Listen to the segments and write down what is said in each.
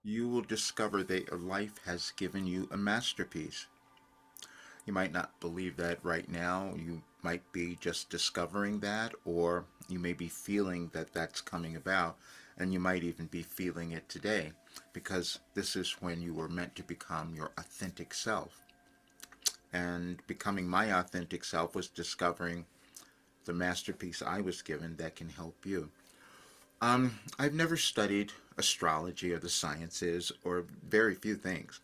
you will discover that your life has given you a masterpiece. You might not believe that right now. You might be just discovering that, or you may be feeling that that's coming about, and you might even be feeling it today, because this is when you were meant to become your authentic self. And becoming my authentic self was discovering the masterpiece I was given that can help you. I've never studied astrology or the sciences or very few things.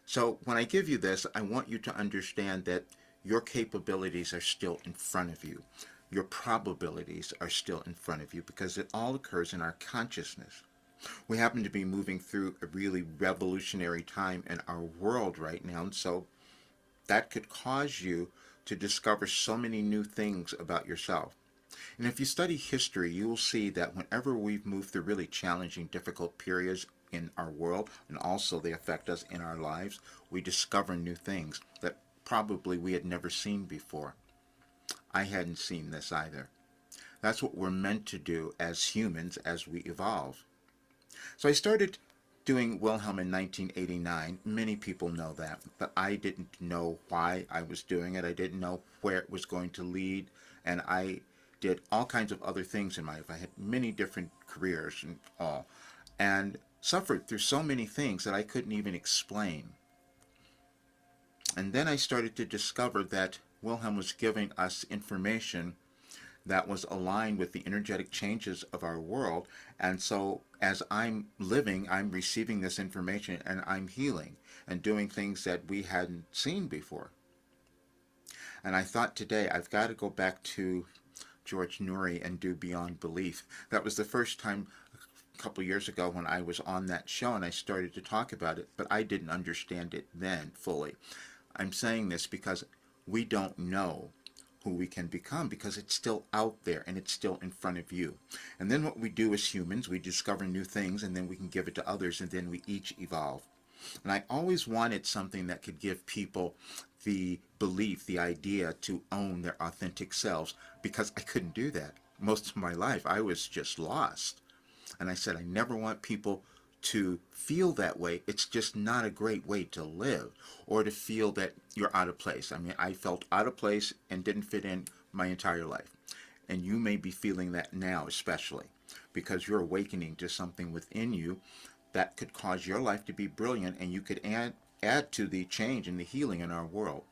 So when I give you this, I want you to understand that your capabilities are still in front of you. Your probabilities are still in front of you because it all occurs in our consciousness. We happen to be moving through a really revolutionary time in our world right now, and so that could cause you to discover so many new things about yourself. And if you study history, you will see that whenever we've moved through really challenging, difficult periods in our world, and also they affect us in our lives, we discover new things that probably we had never seen before. I hadn't seen this either. That's what we're meant to do as humans as we evolve. So I started doing Wilhelm in 1989. Many people know that, but I didn't know why I was doing it. I didn't know where it was going to lead, and I did all kinds of other things in my life. I had many different careers and all, and suffered through so many things that I couldn't even explain. And then I started to discover that Wilhelm was giving us information that was aligned with the energetic changes of our world. And so as I'm living, I'm receiving this information and I'm healing and doing things that we hadn't seen before. And I thought today I've got to go back to George Noory and do Beyond Belief. That was the first time a couple years ago when I was on that show and I started to talk about it, but I didn't understand it then fully. I'm saying this because we don't know who we can become because it's still out there and it's still in front of you. And then what we do as humans, we discover new things and then we can give it to others and then we each evolve. And I always wanted something that could give people the belief, the idea to own their authentic selves because I couldn't do that. Most of my life, I was just lost. And I said, I never want people to feel that way. It's just not a great way to live or to feel that you're out of place. I mean, I felt out of place and didn't fit in my entire life. And you may be feeling that now, especially because you're awakening to something within you that could cause your life to be brilliant and you could add to the change and the healing in our world.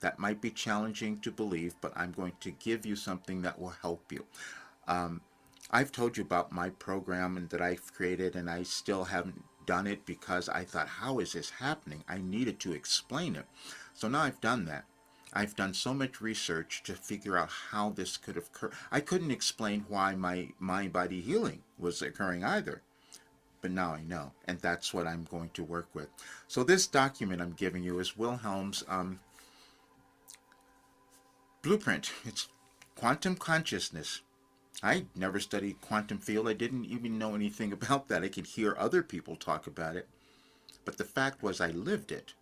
That might be challenging to believe, but I'm going to give you something that will help you. Um, I've told you about my program and that I've created, and I still haven't done it because I thought, how is this happening? I needed to explain it. So now I've done that. I've done so much research to figure out how this could occur. I couldn't explain why my mind-body healing was occurring either. But now I know, and that's what I'm going to work with. So this document I'm giving you is Wilhelm's blueprint. It's quantum consciousness. I never studied quantum field. I didn't even know anything about that. I could hear other people talk about it. But the fact was I lived it.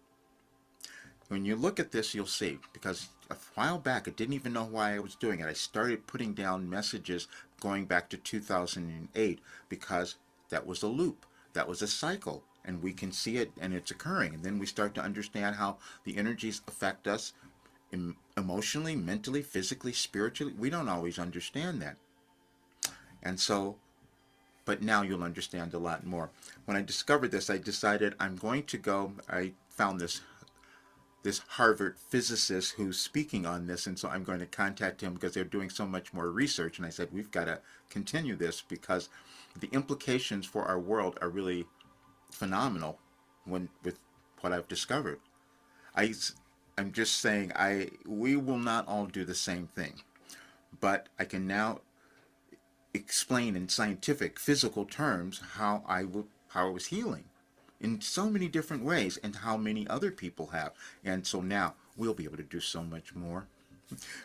When you look at this, you'll see, because a while back, I didn't even know why I was doing it. I started putting down messages going back to 2008 because that was a loop. That was a cycle. And we can see it and it's occurring. And then we start to understand how the energies affect us emotionally, mentally, physically, spiritually. We don't always understand that. And so, but now you'll understand a lot more. When I discovered this, I decided I'm going to go. I found this Harvard physicist who's speaking on this, and so I'm going to contact him because they're doing so much more research. And I said, we've got to continue this because the implications for our world are really phenomenal with what I've discovered. I, I'm just saying we will not all do the same thing, but I can now explain in scientific, physical terms how I was healing in so many different ways and how many other people have. And so now we'll be able to do so much more.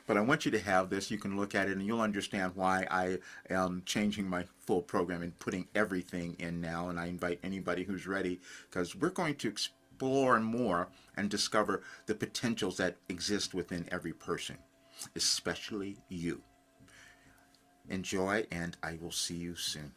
But I want you to have this. You can look at it and you'll understand why I am changing my full program and putting everything in now. And I invite anybody who's ready because we're going to explore more and discover the potentials that exist within every person, especially you. Enjoy, and I will see you soon.